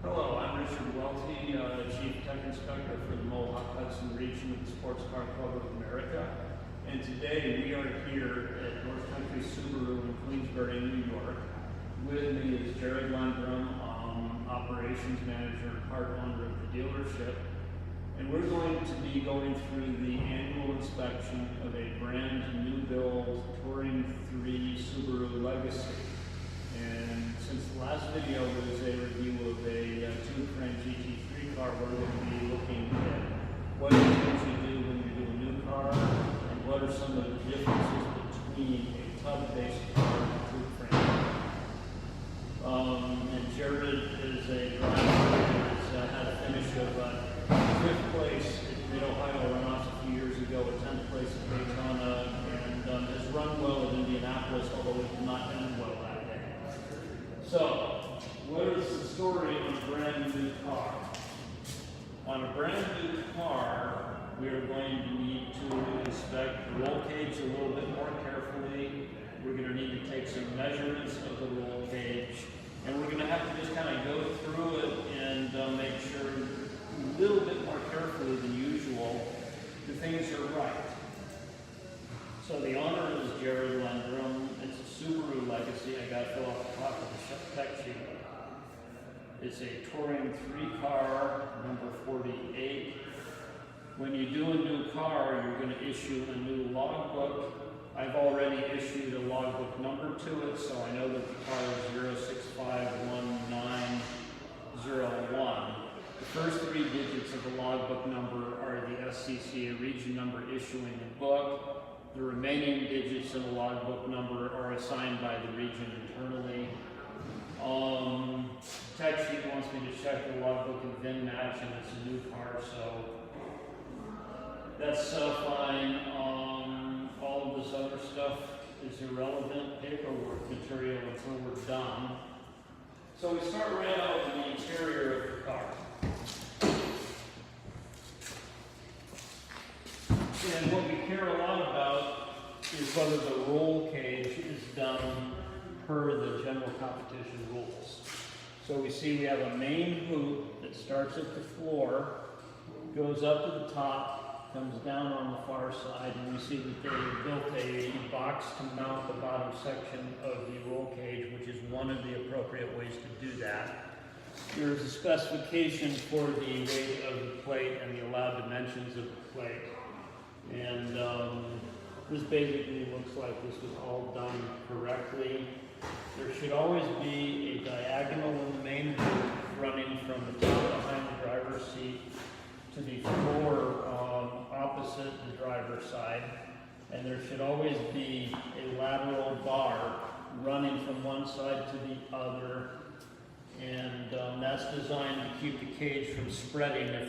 Hello, I'm Richard Welty, Chief Tech Inspector for the Mohawk-Hudson region of the Sports Car Club of America. And today we are here at North Country Subaru in Queensbury, New York. With me is Jared Lundgren, Operations Manager and part owner of the dealership. And we're going to be going through the annual inspection of a brand new build Touring 3 Subaru Legacy. And since the last video was a review of a two-frame GT3 car, we're going to be looking at what it is you do when you do a new car, and what are some of the differences between a tub-based car and a two-frame. And Jared is a driver who has had a finish of 5th place at the Mid-Ohio Runoffs a few years ago, a 10th place at Daytona, and has run well at Indianapolis, although it did not end well that day. So, what is the story on a brand new car? On a brand new car, we are going to need to inspect the roll cage a little bit more carefully. We're going to need to take some measurements of the roll cage, and we're going to have to just kind of go through it and make sure a little bit more carefully than usual the things are right. So the owner is Jared Lundgren. It's a Subaru Legacy. I got to fill off the top of the tech sheet. It's a Touring 3 car, number 48. When you do a new car, you're going to issue a new logbook. I've already issued a logbook number to it, so I know that the car is 0651901. The first 3 digits of the logbook number are the SCCA region number issuing the book. The remaining digits of the logbook number are assigned by the region internally. Tech sheet wants me to check the logbook and VIN match, and it's a new car, so that's fine. All of this other stuff is irrelevant paperwork material until we're done. So we start right out with the interior of the car. And what we care a lot about is whether the roll cage is done per the general competition rules. So we see we have a main hoop that starts at the floor, goes up to the top, comes down on the far side, and we see that they built a box to mount the bottom section of the roll cage, which is one of the appropriate ways to do that. There is a specification for the weight of the plate and the allowed dimensions of the plate. And this basically looks like this was all done correctly. There should always be a diagonal in the main hoop running from the top behind the driver's seat to the floor opposite the driver's side. And there should always be a lateral bar running from one side to the other. And that's designed to keep the cage from spreading if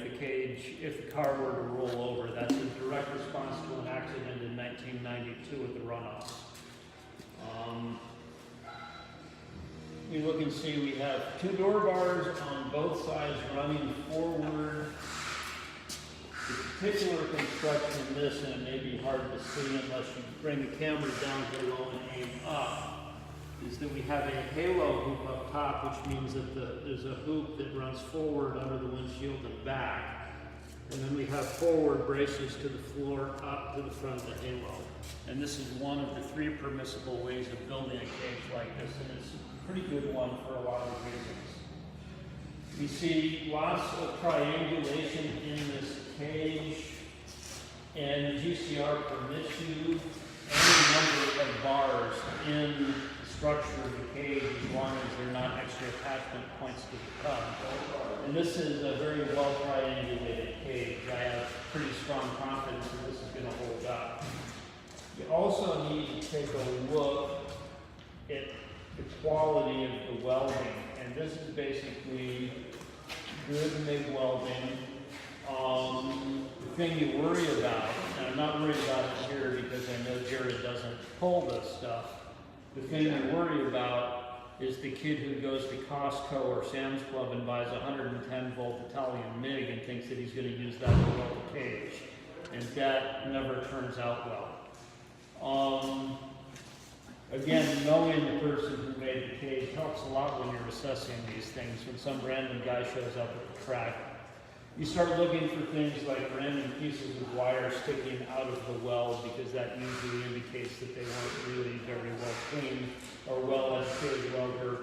the car were to roll over. That's a direct response to an accident in 1992 at the runoffs. You look and see we have 2 door bars on both sides running forward. The particular construction in this, and it may be hard to see unless you bring the camera down here low and aim up, is that we have a halo hoop up top, which means that there's a hoop that runs forward under the windshield and back. And then we have forward braces to the floor up to the front of the halo. And this is one of the 3 permissible ways of building a cage like this, and it's a pretty good one for a lot of reasons. We see lots of triangulation in this cage, and the GCR permits you any number of bars in the structure of the cage as long as they're not extra attachment points to the tub. And this is a very well triangulated cage. I have pretty strong confidence that this is going to hold up. You also need to take a look at the quality of the welding, and this is basically good MIG welding. The thing you worry about, and I'm not worried about it here because I know Jared doesn't pull this stuff. The thing you worry about is the kid who goes to Costco or Sam's Club and buys a 110 volt Italian MIG and thinks that he's going to use that to weld the cage. And that never turns out well. again, knowing the person who made the cage helps a lot when you're assessing these things. When some random guy shows up at the track, you start looking for things like random pieces of wire sticking out of the well, because that usually indicates that they weren't really very well cleaned or well educated welder.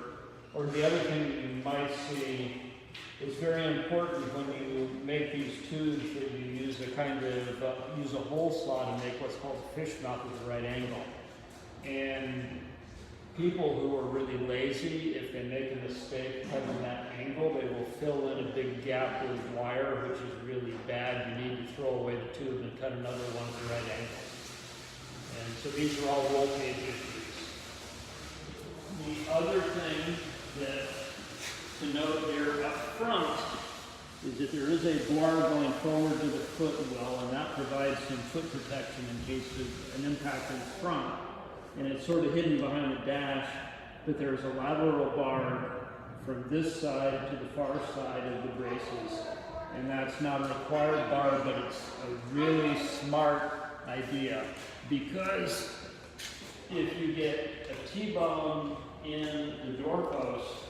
Or the other thing that you might see, it's very important when you make these tubes that you use use a hole saw to make what's called a fish mouth at the right angle. And people who are really lazy, if they make a mistake cutting that angle, they will fill in a big gap with wire, which is really bad. You need to throw away the tube and cut another one at the right angle. And so these are all roll cage issues. The other thing to note here up front is that there is a bar going forward to the foot well, and that provides some foot protection in case of an impact in front. And it's sort of hidden behind the dash, but there's a lateral bar from this side to the far side of the braces. And that's not a required bar, but it's a really smart idea, because if you get a T-bone in the doorpost,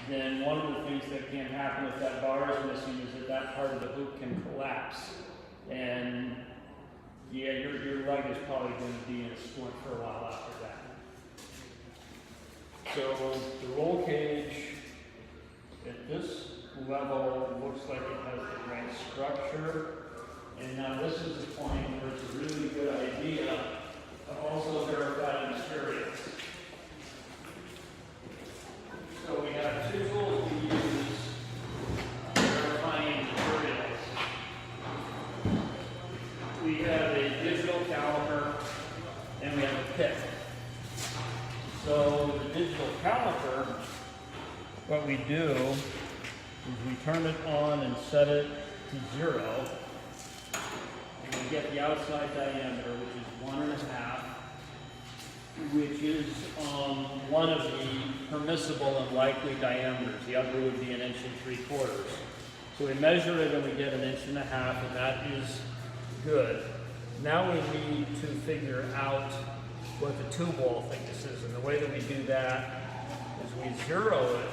then one of the things that can happen if that bar is missing is that part of the hoop can collapse. And yeah, your leg is probably going to be in a splint for a while after that. So the roll cage at this level looks like it has the right structure. And now this is the point where it's a really good idea to also verify materials. So we have two tools we use verifying materials. We have a digital caliper and we have a pick. So the digital caliper, what we do is we turn it on and set it to 0. And we get the outside diameter, which is 1.5. Which is one of the permissible and likely diameters. The upper would be 1 3/4 inches. So we measure it and we get 1.5 inches, and that is good. Now we need to figure out what the tube wall thickness is, and the way that we do that is we zero it.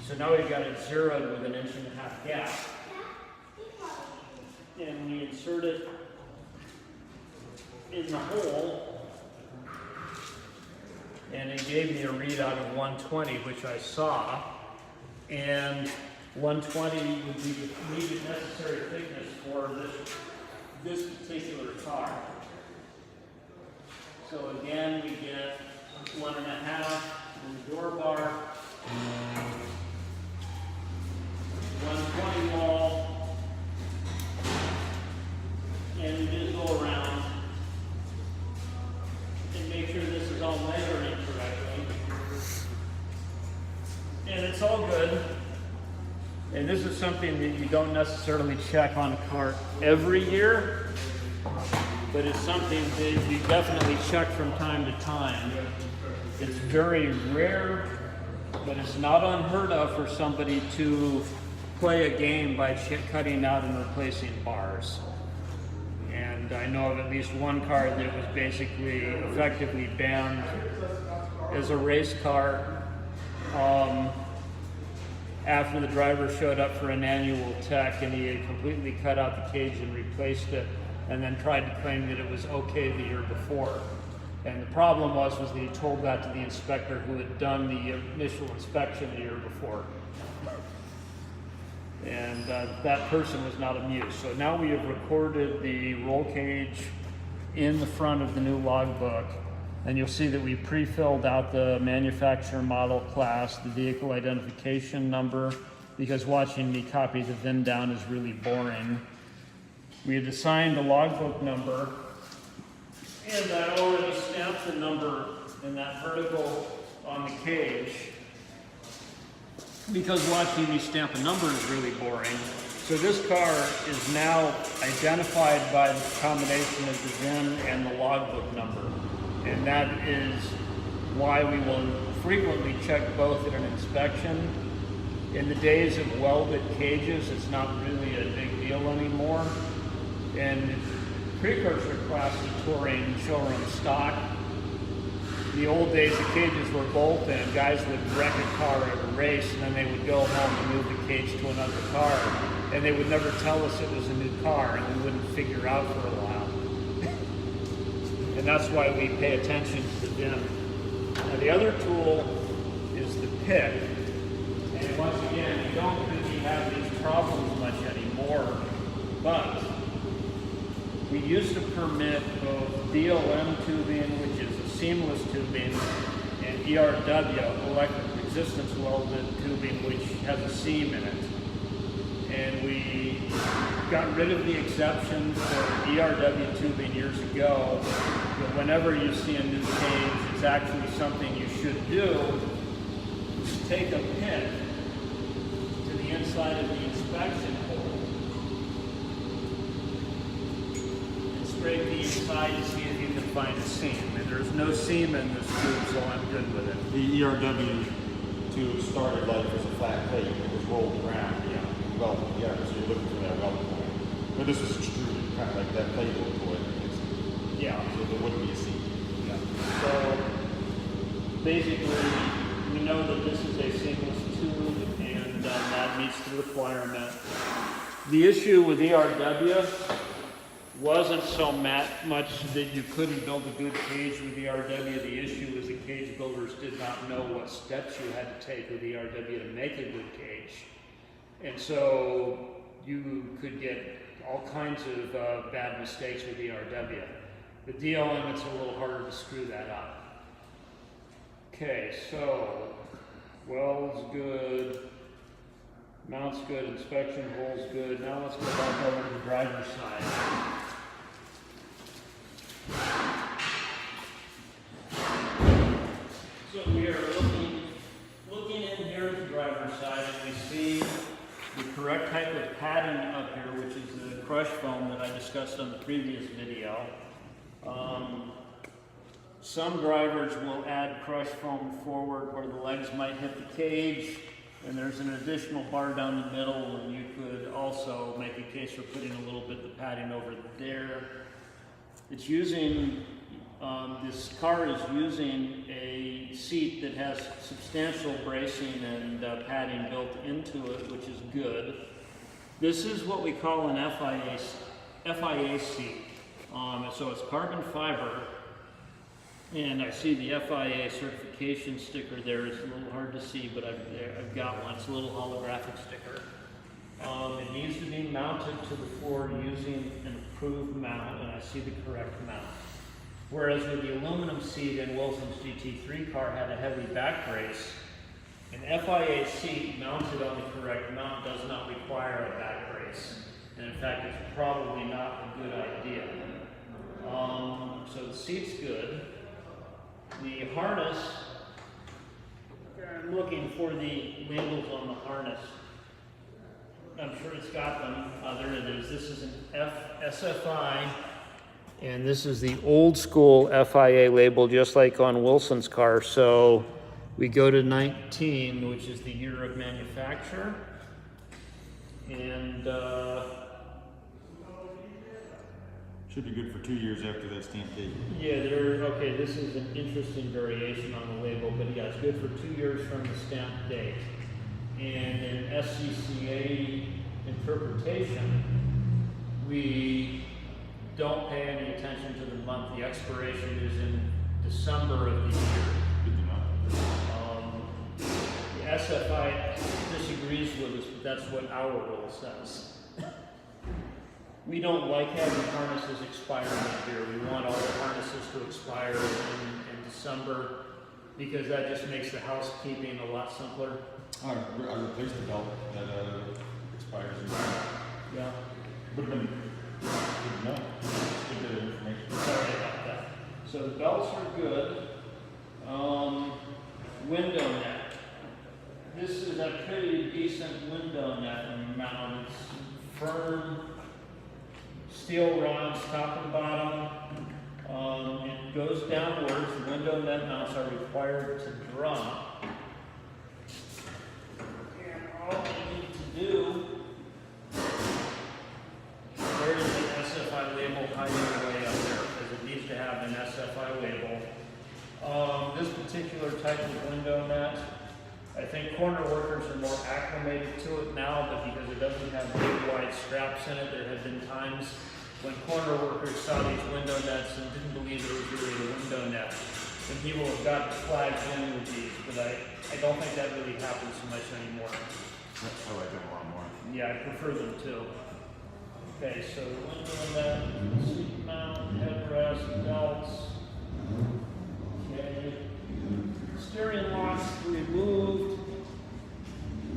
So now we've got it zeroed with 1.5 inch gap. And we insert it in the hole. And it gave me a readout of 120, which I saw. And 120 would be the needed necessary thickness for this particular car. So again, we get 1.5 in the door bar, 120 wall, and we just go around and make sure this is all measuring correctly. And it's all good. And this is something that you don't necessarily check on a car every year, but it's something that you definitely check from time to time. It's very rare, but it's not unheard of for somebody to play a game by cutting out and replacing bars. And I know of at least one car that was basically effectively banned as a race car after the driver showed up for an annual tech and he had completely cut out the cage and replaced it, and then tried to claim that it was okay the year before. And the problem was that he told that to the inspector who had done the initial inspection the year before. And that person was not amused. So now we have recorded the roll cage in the front of the new logbook, and you'll see that we pre-filled out the manufacturer, model, class, the vehicle identification number, because watching me copy the VIN down is really boring. We had assigned the logbook number, and I already stamped the number in that vertical on the cage, because watching me stamp a number is really boring. So this car is now identified by the combination of the VIN and the logbook number. And that is why we will frequently check both at an inspection. In the days of welded cages, it's not really a big deal anymore. And precursor class of touring showroom stock, the old days, the cages were bolt-in. Guys would wreck a car at a race, and then they would go home and move the cage to another car, and they would never tell us it was a new car, and we wouldn't figure out for a while. And that's why we pay attention to the VIN. Now the other tool is the pick. And once again, we don't really have these problems much anymore, but we used to permit both DLM tubing, which is a seamless tubing, and ERW, electric resistance welded tubing, which has a seam in it. And we got rid of the exception for ERW tubing years ago, but whenever you see a new cage, it's actually something you should do. Take a pin to the inside of the inspection hole and scrape the inside to see if you can find a seam. And there's no seam in this tube, so I'm good with it. The ERW tube started life as a flat plate. It was rolled around, welded together, so you're looking for that weld point. But this was extruded, kind of like that plate will put. Yeah. So there wouldn't be a seam. Yeah. So basically, we know that this is a seamless tube, and that meets the requirement. The issue with ERW wasn't so much that you couldn't build a good cage with ERW. The issue was the cage builders did not know what steps you had to take with ERW to make a good cage. And so you could get all kinds of bad mistakes with ERW. The DLM, it's a little harder to screw that up. Okay, so weld's good, mount's good, inspection hole's good. Now let's go back over to the driver's side. So we are looking in here at the driver's side, and we see the correct type of padding up here, which is the crush foam that I discussed on the previous video. Some drivers will add crush foam forward where the legs might hit the cage, and there's an additional bar down the middle, and you could also make a case for putting a little bit of padding over there. It's using, this car is using a seat that has substantial bracing and padding built into it, which is good. This is what we call an FIA seat. So it's carbon fiber, and I see the FIA certification sticker there. It's a little hard to see, but I've got one. It's a little holographic sticker. It needs to be mounted to the floor using an approved mount, and I see the correct mount. Whereas with the aluminum seat in Wilson's GT3 car had a heavy back brace, an FIA seat mounted on the correct mount does not require a back brace. And in fact, it's probably not a good idea. So the seat's good. The harness, I'm looking for the labels on the harness. I'm sure it's got them. There it is. This is an SFI, and this is the old school FIA label, just like on Wilson's car. So we go to 19, which is the year of manufacture, and should be good for 2 years after that stamp date. yeah, okay, this is an interesting variation on the label, but yeah, it's good for 2 years from the stamp date. And in SCCA interpretation, we don't pay any attention to the month. The expiration is in December of the year. Good to know. The SFI disagrees with us, but that's what our rule says. We don't like having harnesses expire mid-year. We want all the harnesses to expire in December, because that just makes the housekeeping a lot simpler. I replaced the belt that expires in Yeah. Would have been good to know. Good bit of information. Sorry about that. So the belts are good. Window neck. This is a pretty decent window neck mount. It's firm steel rods, top and bottom. It goes downwards. The window net mounts are required to drop. And all you need to do, there is an SFI label hiding away up there, because it needs to have an SFI label. type of window net. I think corner workers are more acclimated to it now, but because it doesn't have big wide straps in it, there have been times when corner workers saw these window nets and didn't believe it was really a window net. And people have gotten flagged in with these, but I don't think that really happens so much anymore. I like them a lot more. Yeah, I prefer them too. Okay, so window net, seat mount, headrest, belts. Okay. Steering locks removed.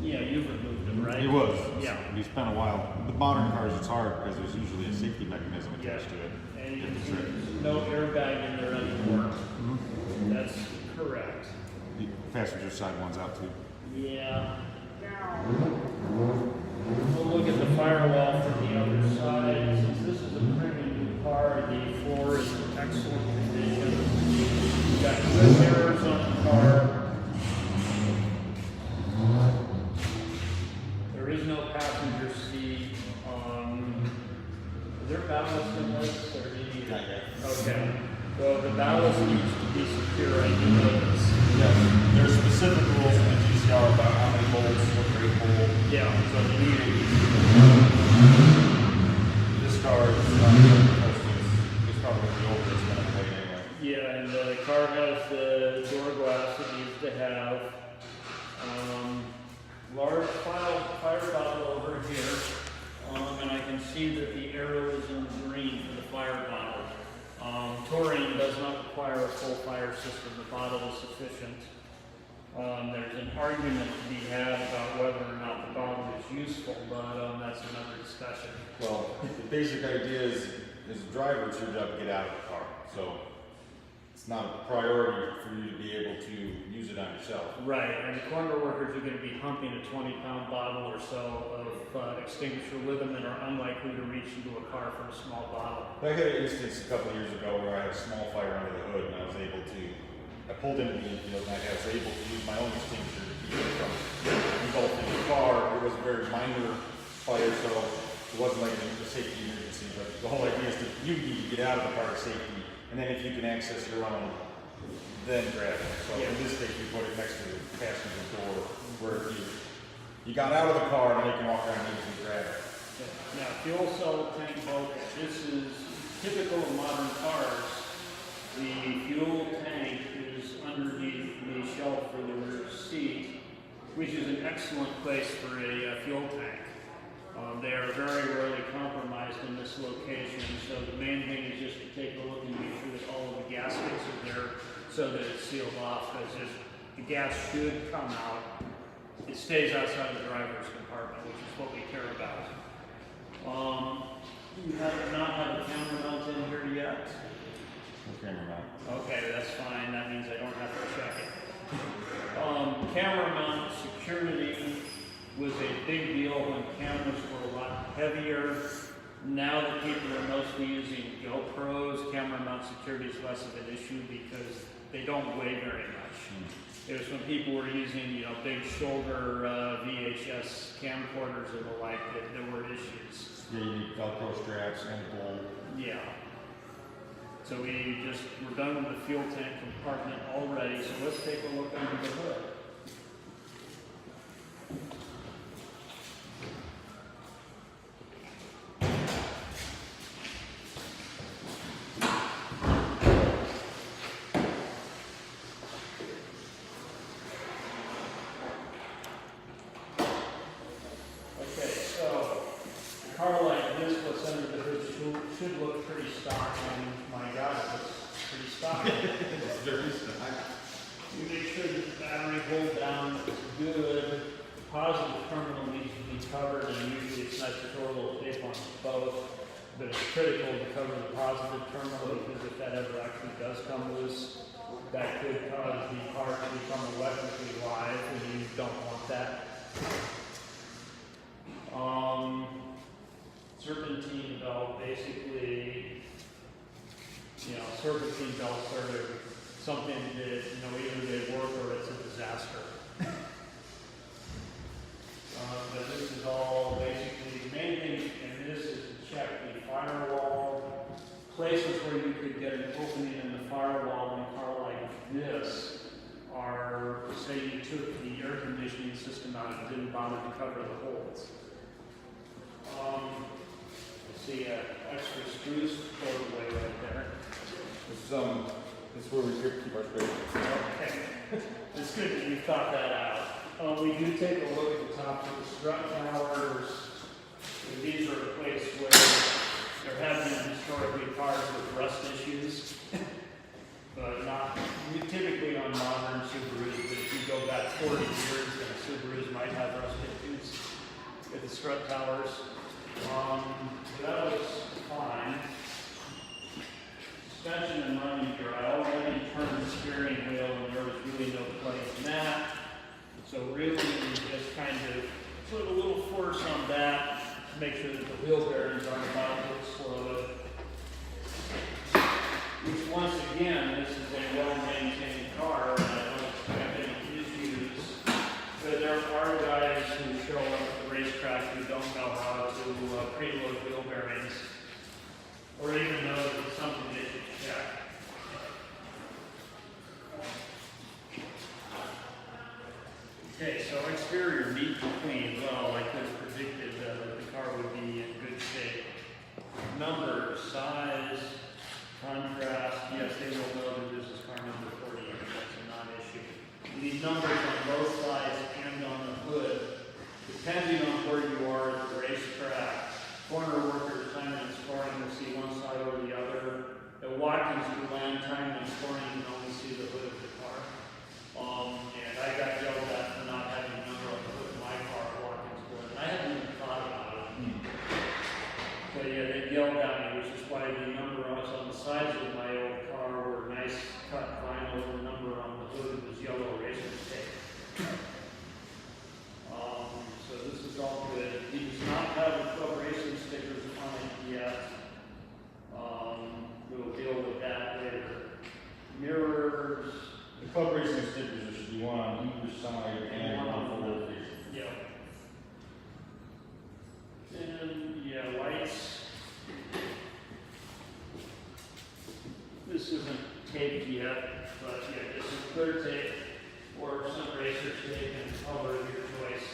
Yeah, you've removed them, right? It was. Yeah. We spent a while. The modern cars, it's hard because there's usually a safety mechanism attached to it. And you can see there's no airbag in there anymore. Mm-hmm. That's correct. The passenger side one's out too. Yeah. We'll look at the firewall from the other side. Since this is a premium new car, the floor is in excellent condition. We've got good mirrors on the car. There is no passenger seat. Is there ballast in this? Or do you need Not yet. Okay. Well, the ballast needs to be secure. I do know this. Yes, there's specific rules in the GCR about how many bolts, what grade bolt. Yeah. So if you need it, this car is not supposed to. This car will be over its minimum weight anyway. Yeah, and the car has the door glass it needs to have. Large fire bottle over here. And I can see that the arrow is in green for the fire bottle. Touring does not require a full fire system. The bottle is sufficient. There's an argument to be had about whether or not the bottle is useful, but that's another discussion. Well, the basic idea is a driver, it's your job to get out of the car. So it's not a priority for you to be able to use it on yourself. Right, and the corner workers are going to be humping a 20-pound bottle or so of extinguisher with them and are unlikely to reach into a car for a small bottle. I had an instance a couple of years ago where I had a small fire under the hood and I was able to, I pulled into the infield and I was able to use my own extinguisher to keep it from engulfing the car. It was a very minor fire, so it wasn't like a safety emergency, but the whole idea is that you need to get out of the car safely, and then if you can access your own, then grab it. So in this case, we put it next to the passenger door where you got out of the car and then you can walk around and easily grab it. Now, fuel cell tank bulkhead. This is typical of modern cars. The fuel tank is underneath the shelf for the rear seat, which is an excellent place for a fuel tank. They are very rarely compromised in this location, so the main thing is just to take a look and make sure that all of the gaskets are there so that it's sealed off, because if the gas should come out, it stays outside the driver's compartment, which is what we care about. You have not had a camera mount in here yet? No camera mount. Okay, that's fine. That means I don't have to check it. Camera mount security was a big deal when cameras were a lot heavier. Now that people are mostly using GoPros, camera mount security is less of an issue because they don't weigh very much. It was when people were using, big shoulder VHS camcorders and the like that there were issues. Yeah, you need Velcro straps and a bolt. Yeah. So we're done with the fuel tank compartment already, so let's take a look under the hood. Car like this, what's under the hood should look pretty stock, and my God, it looks pretty stock. It's very stock. You make sure that the battery hold down is good. The positive terminal needs to be covered, and usually it's nice to throw a little tape on both, but it's critical to cover the positive terminal because if that ever actually does come loose, that could cause the car to become electrically live, and you don't want that. Serpentine belt, basically, serpentine belts are something that, either they work or it's a disaster. But this is all basically, the main thing in this is to check the firewall, places where you could get an opening in the firewall in a car like this are didn't bother to cover the holes. See, extra screws pulled away right there. This is where we keep our space. Okay, it's good that you thought that out. We do take a look at the tops of the strut towers. And these are a place where there have been historically cars with rust issues, but not typically on modern Subarus. But if you go back 40 years, then Subarus might have rust issues at the strut towers. That was fine. Suspension and running gear. I already turned the steering wheel and there was really no play in that. So really we just kind of put a little force on that to make sure that the wheel bearings aren't about to explode. Which once again, this is a well-maintained car and I don't expect any issues. But there are guys who show up at the racetrack who don't know how to preload wheel bearings or even know that it's something they should check. Okay, so exterior neat and clean. Well, I could have predicted that the car would be in good shape. Number, size, contrast. Yes, they will know that this is car number 48. That's a non-issue. You need numbers on both sides and on the hood, depending on where you are at the racetrack. Corner workers, timing and scoring, will see one side or the other. At Watkins, you land timing and scoring, you can only see the hood of the car. And I got yelled at for not having a number on the hood of my car at Watkins, and I hadn't even thought about it. So yeah, they yelled at me, which is why the number on the sides of my old car were nice cut vinyl. The number on the hood was yellow racing tape. So this is all good. He does not have the 12 racing stickers on it yet. We'll deal with that later. Mirrors. The club racing stickers should be one on either side and one on forward facing. Yeah. And yeah, lights. This isn't taped yet, but yeah, this is clear tape or some racer tape and color of your choice.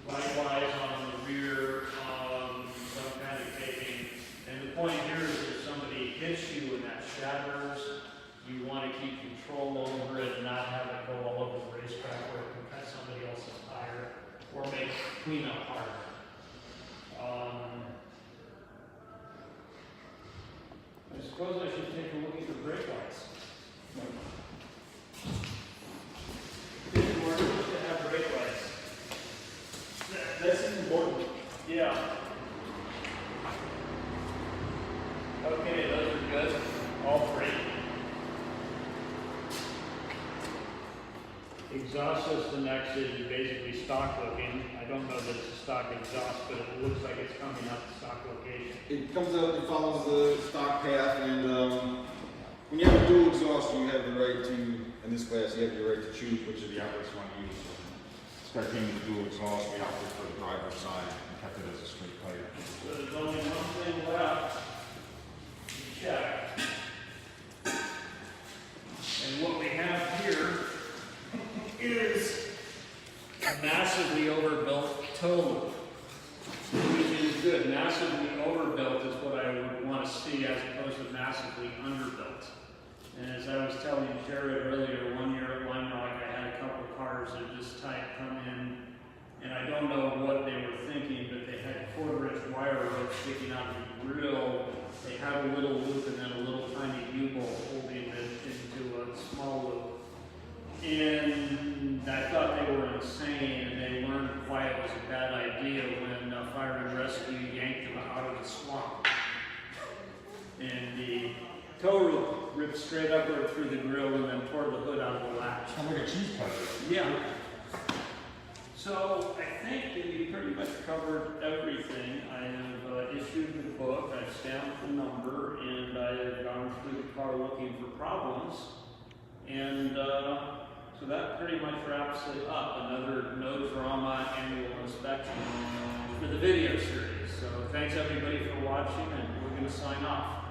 Likewise on the rear, some kind of taping. And the point here is if somebody hits you and that shatters, you want to keep control over it and not have it go all over the racetrack where it can cut somebody else's tire or make cleanup harder. I suppose I should take a look at the brake lights. We're supposed to have brake lights. That's important. Yeah. Okay, those are good. All three. Exhaust system next is basically stock looking. I don't know that it's a stock exhaust, but it looks like it's coming up the stock location. It comes out and follows the stock path, and when you have a dual exhaust, you have the right to, in this class, you have the right to choose which of the outlets you want to use. This guy came with the dual exhaust, we opted for the driver's side and kept it as a straight pipe. So there's only one thing left to check. And what we have here is a massively overbuilt tow loop, which is good. Massively overbuilt is what I would want to see as opposed to massively underbuilt. And as I was telling Jared earlier, one year at Lime Rock, I had a couple of cars of this type come in, and I don't know what they were thinking, but they had 1/4-inch wire rope sticking out of the grill. They had a little loop and then a little tiny U-bolt holding it into a small loop. And I thought they were insane, and they learned why it was a bad idea when Fire and Rescue yanked them out of the swamp. And the tow rope ripped straight upward through the grill and then tore the hood out of the latch. Sounds like a cheese cutter. Yeah. So I think that we pretty much covered everything. I have issued the book, I've stamped the number, and I have gone through the car looking for problems. And so that pretty much wraps it up. Another no drama annual inspection for the video series. So thanks everybody for watching, and we're going to sign off.